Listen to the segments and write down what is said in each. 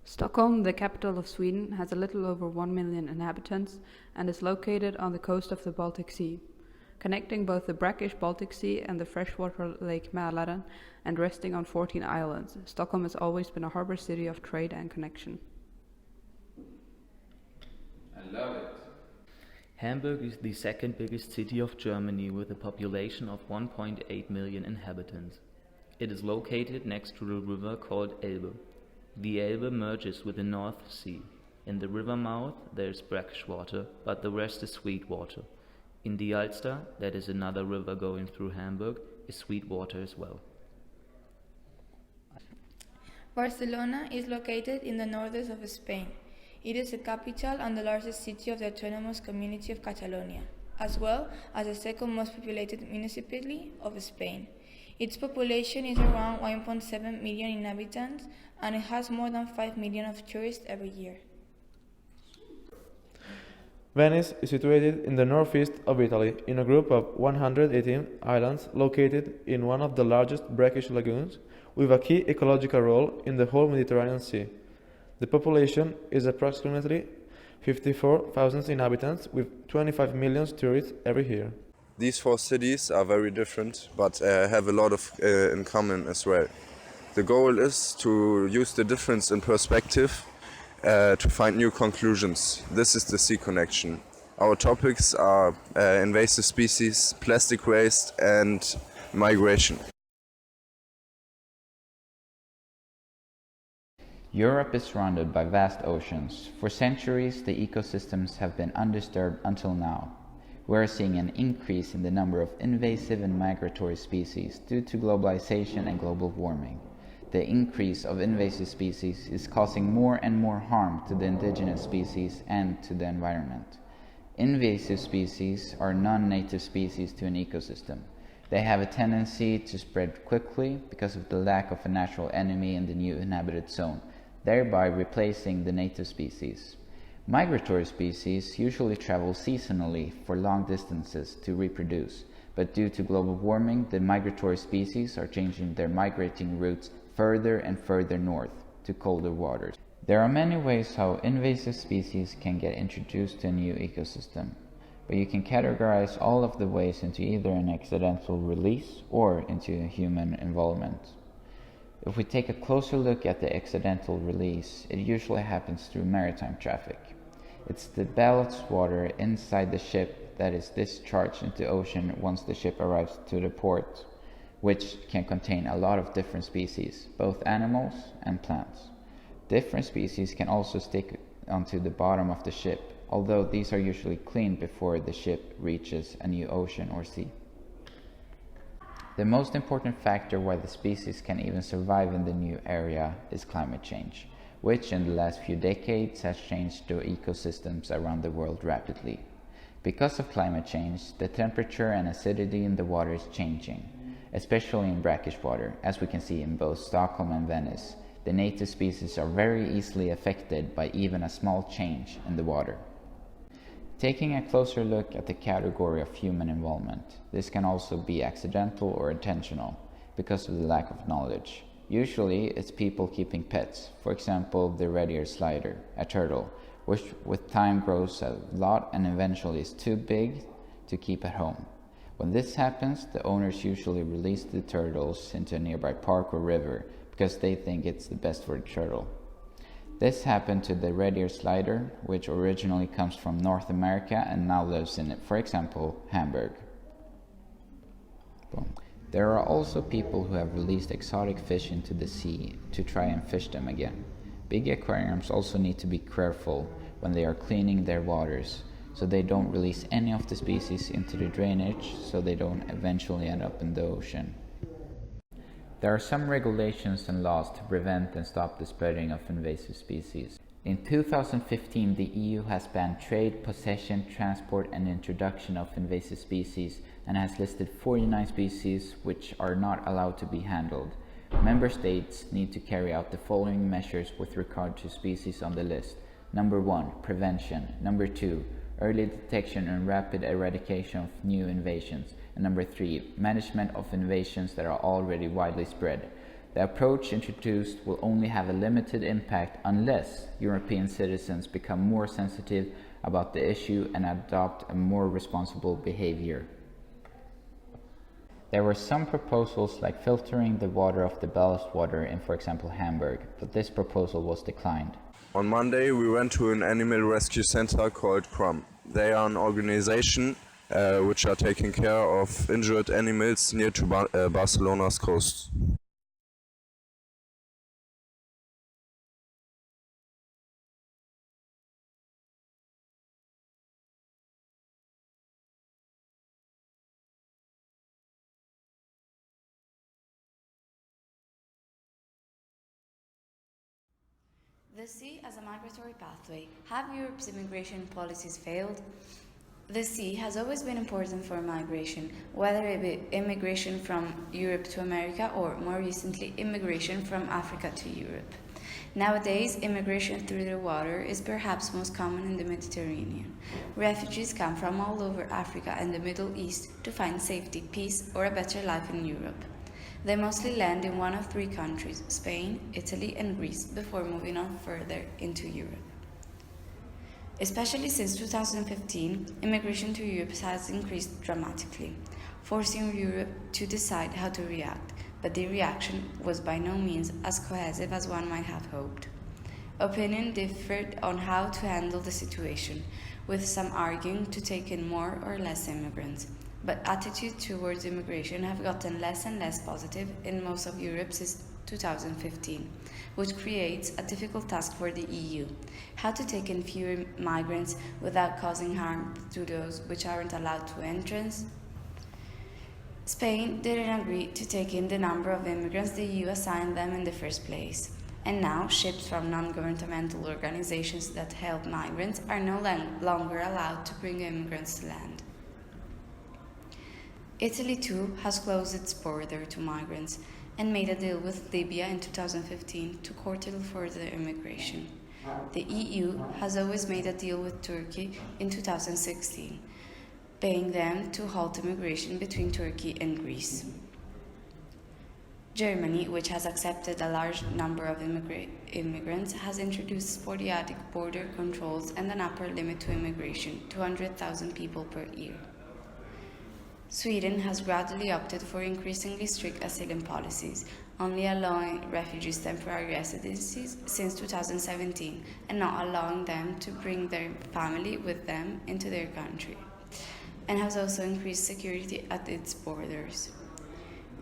Stockholm, the capital of Sweden, has a little over 1 million inhabitants and is located on the coast of the Baltic Sea, connecting both the brackish Baltic Sea and the freshwater Lake Mälaren and resting on 14 islands. Stockholm has always been a harbor city of trade and connection. I love it. Hamburg is the second biggest city of Germany with a population of 1.8 million inhabitants. It is located next to the river called Elbe. The Elbe merges with the North Sea. In the river mouth there is brackish water, but the rest is sweet water. In the Alster, that is another river going through Hamburg, is sweet water as well. Barcelona is located in the northeast of Spain. It is the capital and the largest city of the autonomous community of Catalonia, as well as the second most populated municipality of Spain. Its population is around 1.7 million inhabitants, and it has more than 5 million of tourists every year. Venice is situated in the northeast of Italy, in a group of 118 islands located in one of the largest brackish lagoons, with a key ecological role in the whole Mediterranean Sea. The population is approximately 54,000 inhabitants, with 25 million tourists every year. These four cities are very different, but have a lot in common as well. The goal is to use the difference in perspective to find new conclusions. This is the sea connection. Our topics are invasive species, plastic waste, and migration. Europe is surrounded by vast oceans. For centuries, the ecosystems have been undisturbed until now. We are seeing an increase in the number of invasive and migratory species due to globalization and global warming. The increase of invasive species is causing more and more harm to the indigenous species and to the environment. Invasive species are non-native species to an ecosystem. They have a tendency to spread quickly because of the lack of a natural enemy in the new inhabited zone, thereby replacing the native species. Migratory species usually travel seasonally for long distances to reproduce, but due to global warming, the migratory species are changing their migrating routes further and further north to colder waters. There are many ways how invasive species can get introduced to a new ecosystem, but you can categorize all of the ways into either an accidental release or into a human involvement. If we take a closer look at the accidental release, it usually happens through maritime traffic. It's the ballast water inside the ship that is discharged into the ocean once the ship arrives to the port, which can contain a lot of different species, both animals and plants. Different species can also stick onto the bottom of the ship, although these are usually cleaned before the ship reaches a new ocean or sea. The most important factor why the species can even survive in the new area is climate change, which in the last few decades has changed the ecosystems around the world rapidly. Because of climate change, the temperature and acidity in the water is changing, especially in brackish water, as we can see in both Stockholm and Venice. The native species are very easily affected by even a small change in the water. Taking a closer look at the category of human involvement, this can also be accidental or intentional because of the lack of knowledge. Usually it's people keeping pets, for example the red-eared slider, a turtle, which with time grows a lot and eventually is too big to keep at home. When this happens, the owners usually release the turtles into a nearby park or river because they think it's the best for the turtle. This happened to the red-eared slider, which originally comes from North America and now lives in, for example, Hamburg. There are also people who have released exotic fish into the sea to try and fish them again. Big aquariums also need to be careful when they are cleaning their waters, so they don't release any of the species into the drainage so they don't eventually end up in the ocean. There are some regulations and laws to prevent and stop the spreading of invasive species. In 2015, the EU has banned trade, possession, transport and introduction of invasive species and has listed 49 species which are not allowed to be handled. Member states need to carry out the following measures with regard to species on the list. Number 1, prevention. Number 2, early detection and rapid eradication of new invasions. And number 3, management of invasions that are already widely spread. The approach introduced will only have a limited impact unless European citizens become more sensitive about the issue and adopt a more responsible behavior. There were some proposals like filtering the water of the ballast water in, for example, Hamburg, but this proposal was declined. On Monday, we went to an animal rescue center called Crumb. They are an organization which are taking care of injured animals near to Barcelona's coast. The sea as a migratory pathway. Have Europe's immigration policies failed? The sea has always been important for migration, whether it be immigration from Europe to America or, more recently, immigration from Africa to Europe. Nowadays, immigration through the water is perhaps most common in the Mediterranean. Refugees come from all over Africa and the Middle East to find safety, peace, or a better life in Europe. They mostly land in one of three countries, Spain, Italy, and Greece, before moving on further into Europe. Especially since 2015, immigration to Europe has increased dramatically, forcing Europe to decide how to react, but the reaction was by no means as cohesive as one might have hoped. Opinion differed on how to handle the situation, with some arguing to take in more or less immigrants. But attitudes towards immigration have gotten less and less positive in most of Europe since 2015, which creates a difficult task for the EU: how to take in fewer migrants without causing harm to those which aren't allowed to entrance. Spain didn't agree to take in the number of immigrants the EU assigned them in the first place, and now ships from non-governmental organizations that help migrants are no longer allowed to bring immigrants to land. Italy too has closed its border to migrants and made a deal with Libya in 2015 to curtail further immigration. The EU has always made a deal with Turkey in 2016, paying them to halt immigration between Turkey and Greece. Germany, which has accepted a large number of immigrants, has introduced sporadic border controls and an upper limit to immigration, 200,000 people per year. Sweden has gradually opted for increasingly strict asylum policies, only allowing refugees temporary residencies since 2017 and not allowing them to bring their family with them into their country, and has also increased security at its borders.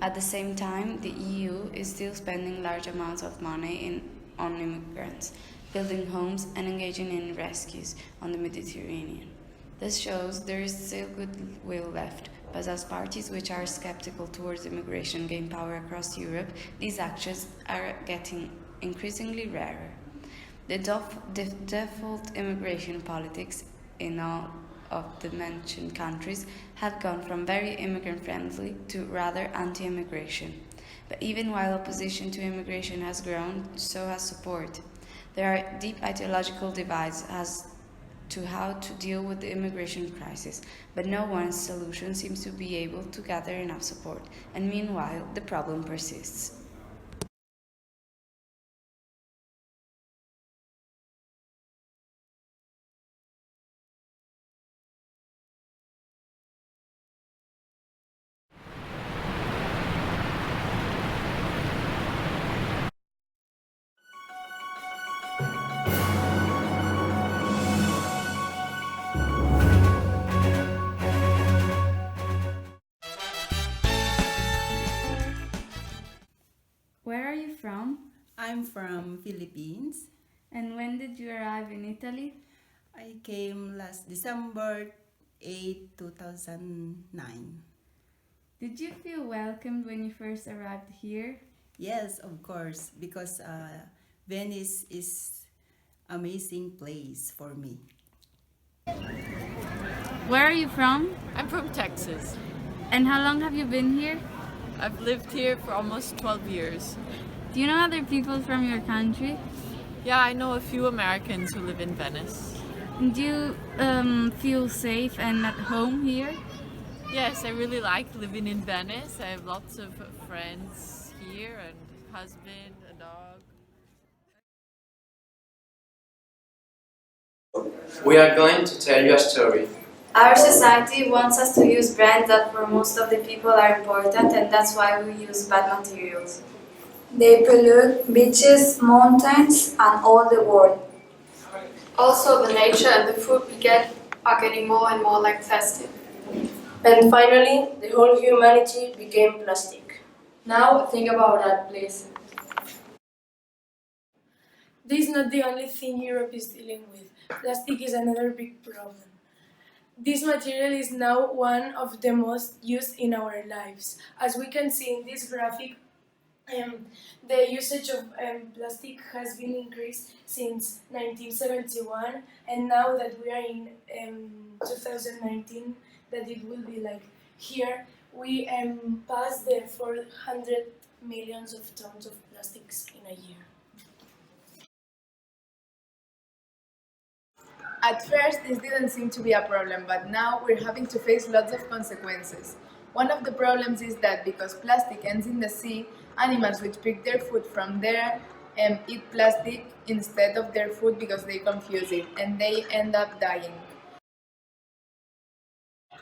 At the same time, the EU is still spending large amounts of money on immigrants, building homes and engaging in rescues on the Mediterranean. This shows there is still goodwill left, but as parties which are skeptical towards immigration gain power across Europe, these actions are getting increasingly rarer. The default immigration politics in all of the mentioned countries have gone from very immigrant-friendly to rather anti-immigration. But even while opposition to immigration has grown, so has support. There are deep ideological divides as to how to deal with the immigration crisis, but no one solution seems to be able to gather enough support, and meanwhile the problem persists. Where are you from? I'm from Philippines. And when did you arrive in Italy? I came last December 8, 2009. Did you feel welcomed when you first arrived here? Yes, of course, because Venice is amazing place for me. Where are you from? I'm from Texas. And how long have you been here? I've lived here for almost 12 years. Do you know other people from your country? Yeah, I know a few Americans who live in Venice. Do you feel safe and at home here? Yes, I really like living in Venice. I have lots of friends here and husband, a dog. We are going to tell you a story. Our society wants us to use brands that for most of the people are important, and that's why we use bad materials. They pollute beaches, mountains, and all the world. Also, the nature and the food we get are getting more and more like plastic. And finally, the whole humanity became plastic. Now, think about that, please. This is not the only thing Europe is dealing with. Plastic is another big problem. This material is now one of the most used in our lives. As we can see in this graphic, the usage of plastic has been increased since 1971, and now that we are in 2019, that it will be like here, we pass the 400 millions of tons of plastics in a year. At first, this didn't seem to be a problem, but now we're having to face lots of consequences. One of the problems is that because plastic ends in the sea, animals which pick their food from there eat plastic instead of their food because they confuse it, and they end up dying.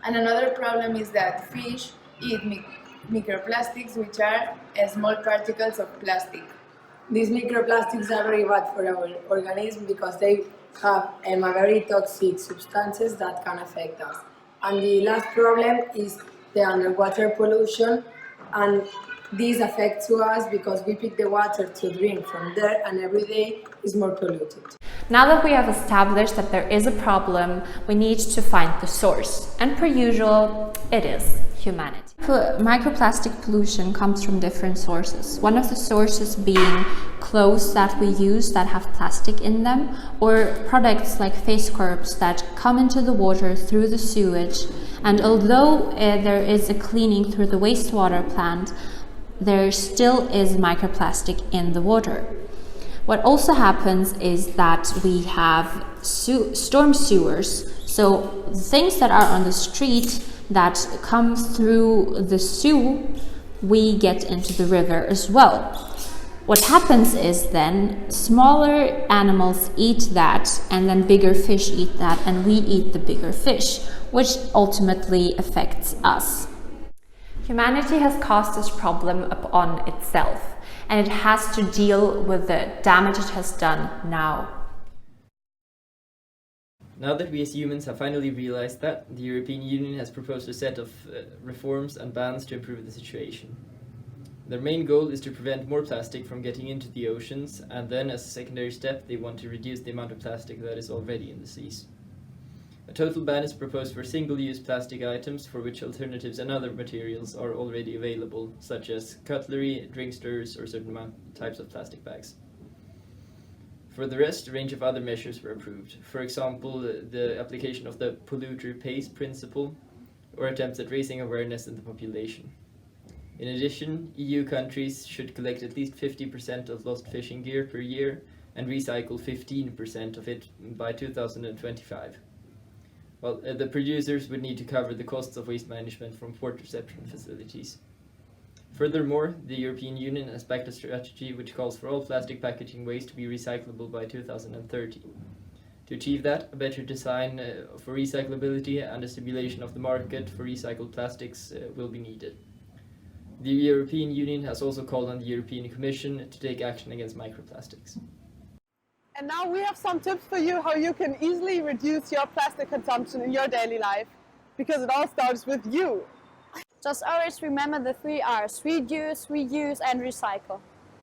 And another problem is that fish eat microplastics, which are small particles of plastic. These microplastics are very bad for our organism because they have very toxic substances that can affect us. And the last problem is the underwater pollution, and this affects us because we pick the water to drink from there, and every day is more polluted. Now that we have established that there is a problem, we need to find the source. And per usual, it is humanity. Microplastic pollution comes from different sources. One of the sources being clothes that we use that have plastic in them, or products like face scrubs that come into the water through the sewage. And although there is a cleaning through the wastewater plant, there still is microplastic in the water. What also happens is that we have storm sewers, so things that are on the street that come through the sewer, we get into the river as well. What happens is then smaller animals eat that, and then bigger fish eat that, and we eat the bigger fish, which ultimately affects us. Humanity has caused this problem upon itself, and it has to deal with the damage it has done now. Now that we as humans have finally realized that, the European Union has proposed a set of reforms and bans to improve the situation. Their main goal is to prevent more plastic from getting into the oceans, and then as a secondary step they want to reduce the amount of plastic that is already in the seas. A total ban is proposed for single-use plastic items for which alternatives and other materials are already available, such as cutlery, drink stirrers, or certain types of plastic bags. For the rest, a range of other measures were approved. For example, the application of the polluter pays principle, or attempts at raising awareness in the population. In addition, EU countries should collect at least 50% of lost fishing gear per year and recycle 15% of it by 2025. Well, the producers would need to cover the costs of waste management from port reception facilities. Furthermore, the European Union has backed a strategy which calls for all plastic packaging waste to be recyclable by 2030. To achieve that, a better design for recyclability and a stimulation of the market for recycled plastics will be needed. The European Union has also called on the European Commission to take action against microplastics. And now we have some tips for you how you can easily reduce your plastic consumption in your daily life, because it all starts with you. Just always remember the 3 R's: reduce, reuse and recycle.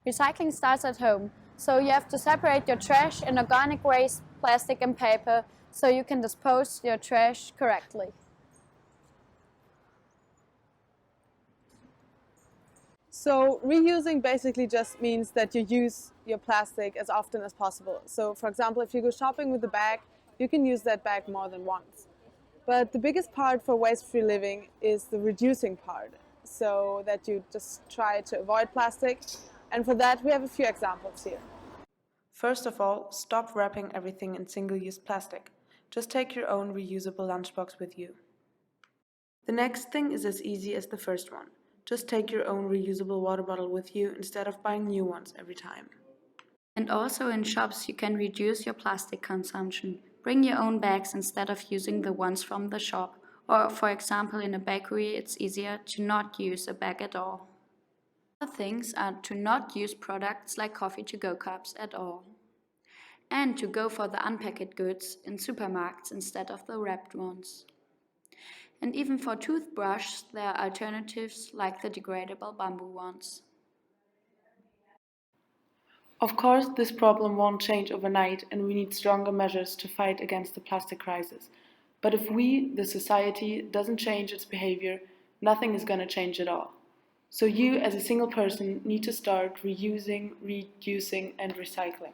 Recycling starts at home, so you have to separate your trash in organic waste, plastic and paper, so you can dispose your trash correctly. So reusing basically just means that you use your plastic as often as possible. So for example, if you go shopping with a bag, you can use that bag more than once. But the biggest part for waste-free living is the reducing part, so that you just try to avoid plastic. And for that, we have a few examples here. First of all, stop wrapping everything in single-use plastic. Just take your own reusable lunchbox with you. The next thing is as easy as the first one. Just take your own reusable water bottle with you instead of buying new ones every time. And also in shops, you can reduce your plastic consumption. Bring your own bags instead of using the ones from the shop. Or, for example, in a bakery, it's easier to not use a bag at all. Other things are to not use products like coffee to-go cups at all. And to go for the unpackaged goods in supermarkets instead of the wrapped ones. And even for toothbrushes, there are alternatives like the degradable bamboo ones. Of course, this problem won't change overnight, and we need stronger measures to fight against the plastic crisis. But if we, the society, doesn't change its behavior, nothing is going to change at all. So you, as a single person, need to start reusing, reducing, and recycling.